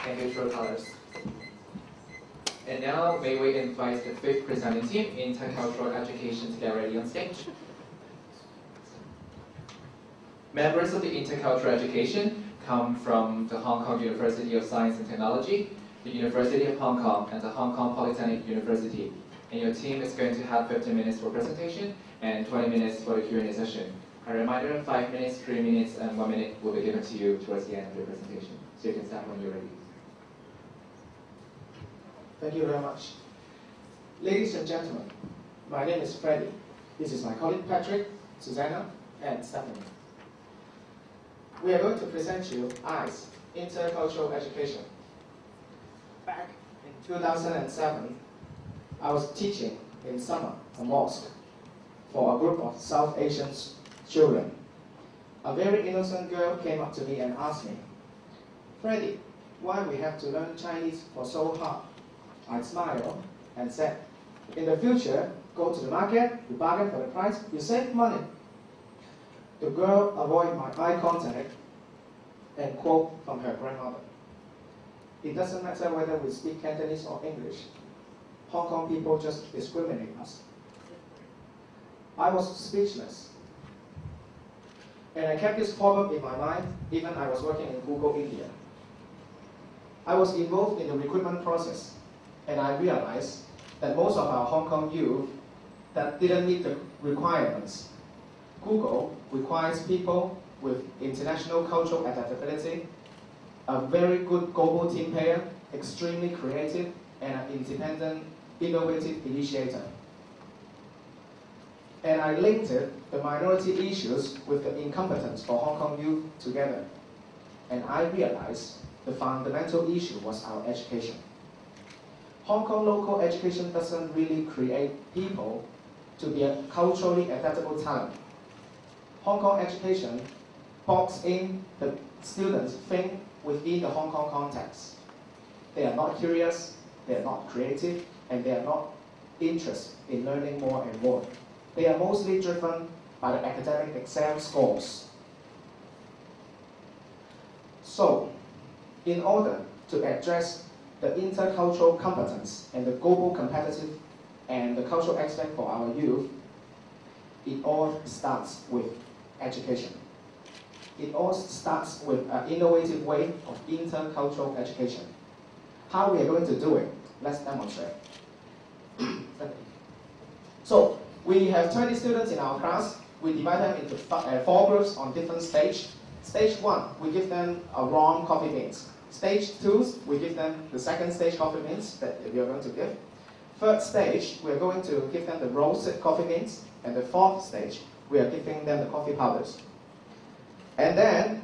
and neutral colors. And now, may we invite the fifth presenting team, Intercultural Education, to get ready on stage. Members of the Intercultural Education come from the Hong Kong University of Science and Technology, the University of Hong Kong, and the Hong Kong Polytechnic University. And your team is going to have 15 minutes for presentation and 20 minutes for the Q&A session. A reminder, 5 minutes, 3 minutes, and 1 minute will be given to you towards the end of the presentation. So you can start when you're ready. Thank you very much. Ladies and gentlemen, my name is Freddie. This is my colleague Patrick, Susanna, and Stephanie. We are going to present you ICE, Intercultural Education. Back in 2007, I was teaching in summer a mosque for a group of South Asian children. A very innocent girl came up to me and asked me, "Freddie, why we have to learn Chinese for so hard?" I smiled and said, "In the future, go to the market, you bargain for the price, you save money." The girl avoided my eye contact and quote from her grandmother, "It doesn't matter whether we speak Cantonese or English. Hong Kong people just discriminate us." I was speechless. And I kept this problem in my mind, even I was working in Google India. I was involved in the recruitment process, and I realized that most of our Hong Kong youth that didn't meet the requirements. Google requires people with international cultural adaptability, a very good global team player, extremely creative, and an independent, innovative initiator. And I linked the minority issues with the incompetence for Hong Kong youth together. And I realized the fundamental issue was our education. Hong Kong local education doesn't really create people to be a culturally adaptable talent. Hong Kong education box in the students think within the Hong Kong context. They are not curious, they are not creative, and they are not interested in learning more and more. They are mostly driven by the academic exam scores. So, in order to address the intercultural competence and the global competitive and the cultural aspect for our youth, it all starts with education. It all starts with an innovative way of intercultural education. How we are going to do it? Let's demonstrate. So, we have 20 students in our class. We divide them into 4 groups on different stages. Stage 1, we give them a warm coffee beans. Stage 2, we give them the second stage coffee beans that we are going to give. Third stage, we are going to give them the roasted coffee beans. And the fourth stage, we are giving them the coffee powders. And then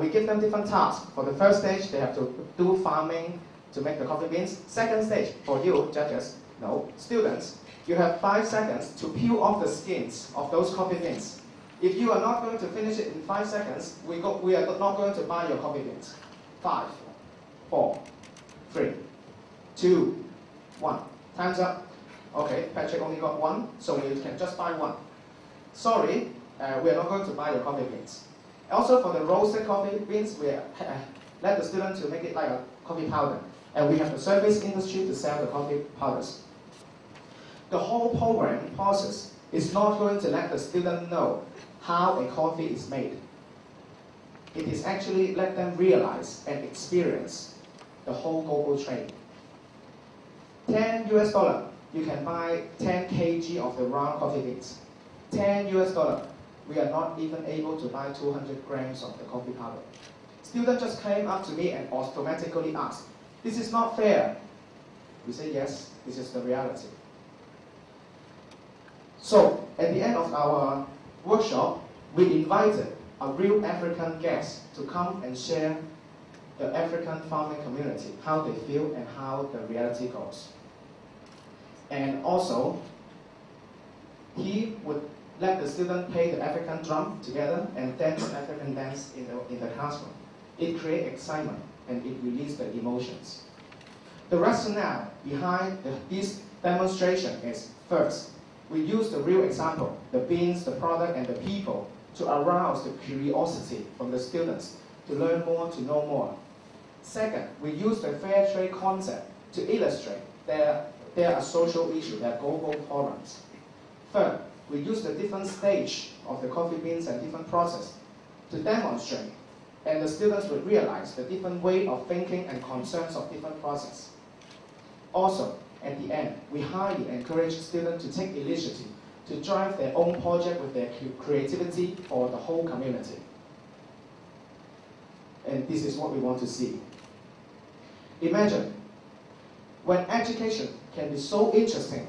we give them different tasks. For the first stage, they have to do farming to make the coffee beans. Second stage, for you, judges, no, students, you have 5 seconds to peel off the skins of those coffee beans. If you are not going to finish it in 5 seconds, we are not going to buy your coffee beans. 5, 4, 3, 2, 1. Time's up. Okay, Patrick only got 1, so you can just buy 1. Sorry, we are not going to buy your coffee beans. Also, for the roasted coffee beans, we let the student to make it like a coffee powder. And we have the service industry to sell the coffee powders. The whole program process is not going to let the student know how a coffee is made. It is actually let them realize and experience the whole global trade. $10 US, you can buy 10 kg of the round coffee beans. $10 US, we are not even able to buy 200 grams of the coffee powder. Student just came up to me and automatically asked, "This is not fair." We say, yes, this is the reality. So, at the end of our workshop, we invited a real African guest to come and share the African farming community, how they feel and how the reality goes. And also, he would let the student play the African drum together and dance the African dance in the classroom. It creates excitement and it releases the emotions. The rationale behind this demonstration is, first, we use the real example, the beans, the product, and the people, to arouse the curiosity from the students to learn more, to know more. Second, we use the fair trade concept to illustrate there are social issues, there are global problems. Third, we use the different stage of the coffee beans and different process to demonstrate, and the students would realize the different way of thinking and concerns of different process. Also, at the end, we highly encourage students to take initiative to drive their own project with their creativity for the whole community. And this is what we want to see. Imagine when education can be so interesting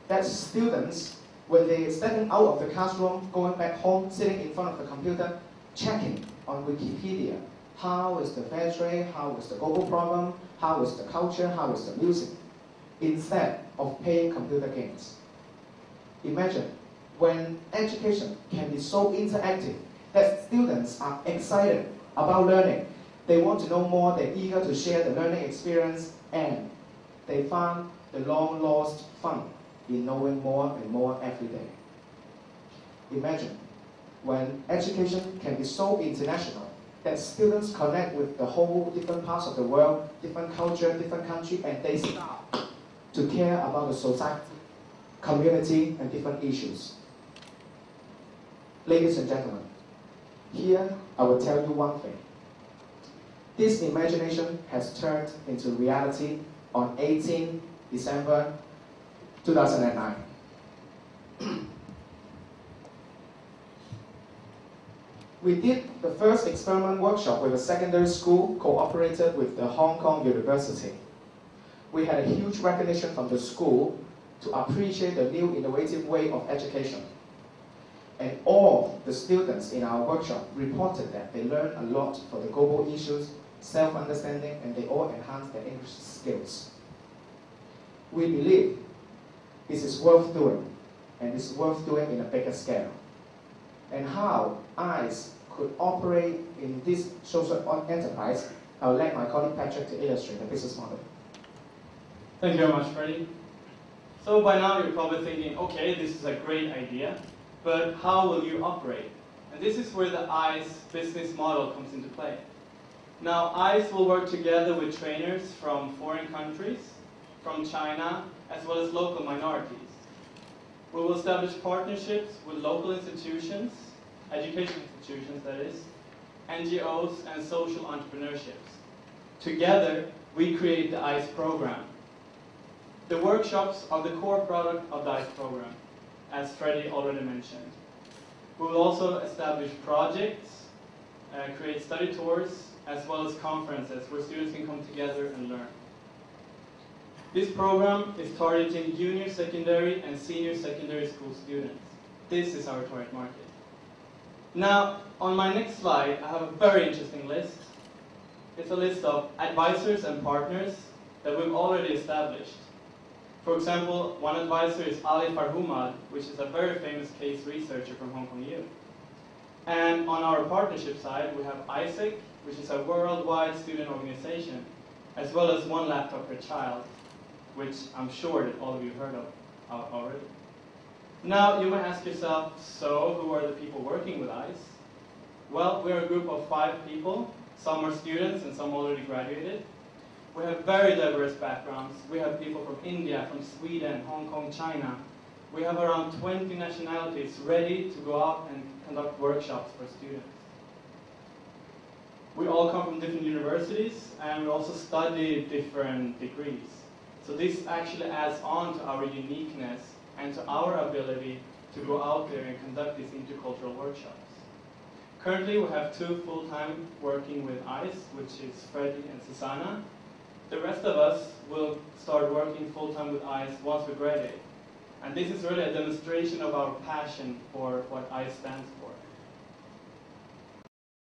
that students, when they're stepping out of the classroom, going back home, sitting in front of the computer, checking on Wikipedia, how is the fair trade, how is the global problem, how is the culture, how is the music, instead of playing computer games. Imagine when education can be so interactive that students are excited about learning. They want to know more, they're eager to share the learning experience, and they find the long-lost fun in knowing more and more every day. Imagine when education can be so international that students connect with the whole different parts of the world, different culture, different country, and they start to care about the society, community, and different issues. Ladies and gentlemen, here I will tell you one thing. This imagination has turned into reality on 18 December 2009. We did the first experiment workshop with a secondary school cooperated with the Hong Kong University. We had a huge recognition from the school to appreciate the new innovative way of education. And all the students in our workshop reported that they learned a lot for the global issues, self-understanding, and they all enhanced their English skills. We believe this is worth doing, and it's worth doing in a bigger scale. And how ICE could operate in this social enterprise, I'll let my colleague Patrick to illustrate the business model. Thank you very much, Freddie. So by now you're probably thinking, okay, this is a great idea, but how will you operate? And this is where the ICE business model comes into play. Now, ICE will work together with trainers from foreign countries, from China, as well as local minorities. We will establish partnerships with local institutions, education institutions that is, NGOs, and social entrepreneurships. Together, we create the ICE program. The workshops are the core product of the ICE program, as Freddie already mentioned. We will also establish projects, create study tours, as well as conferences where students can come together and learn. This program is targeting junior secondary and senior secondary school students. This is our target market. Now, on my next slide, I have a very interesting list. It's a list of advisors and partners that we've already established. For example, one advisor is Ali Farhumad, which is a very famous case researcher from Hong Kong U. And on our partnership side, we have HKSEC, which is a worldwide student organization, as well as one laptop per child, which I'm sure that all of you heard of already. Now, you might ask yourself, so who are the people working with ICE? Well, we're a group of 5 people. Some are students and some already graduated. We have very diverse backgrounds. We have people from India, from Sweden, Hong Kong, China. We have around 20 nationalities ready to go out and conduct workshops for students. We all come from different universities, and we also study different degrees. So this actually adds on to our uniqueness and to our ability to go out there and conduct these intercultural workshops. Currently, we have 2 full-time working with ICE, which is Freddie and Susanna. The rest of us will start working full-time with ICE once we graduate. And this is really a demonstration of our passion for what ICE stands for.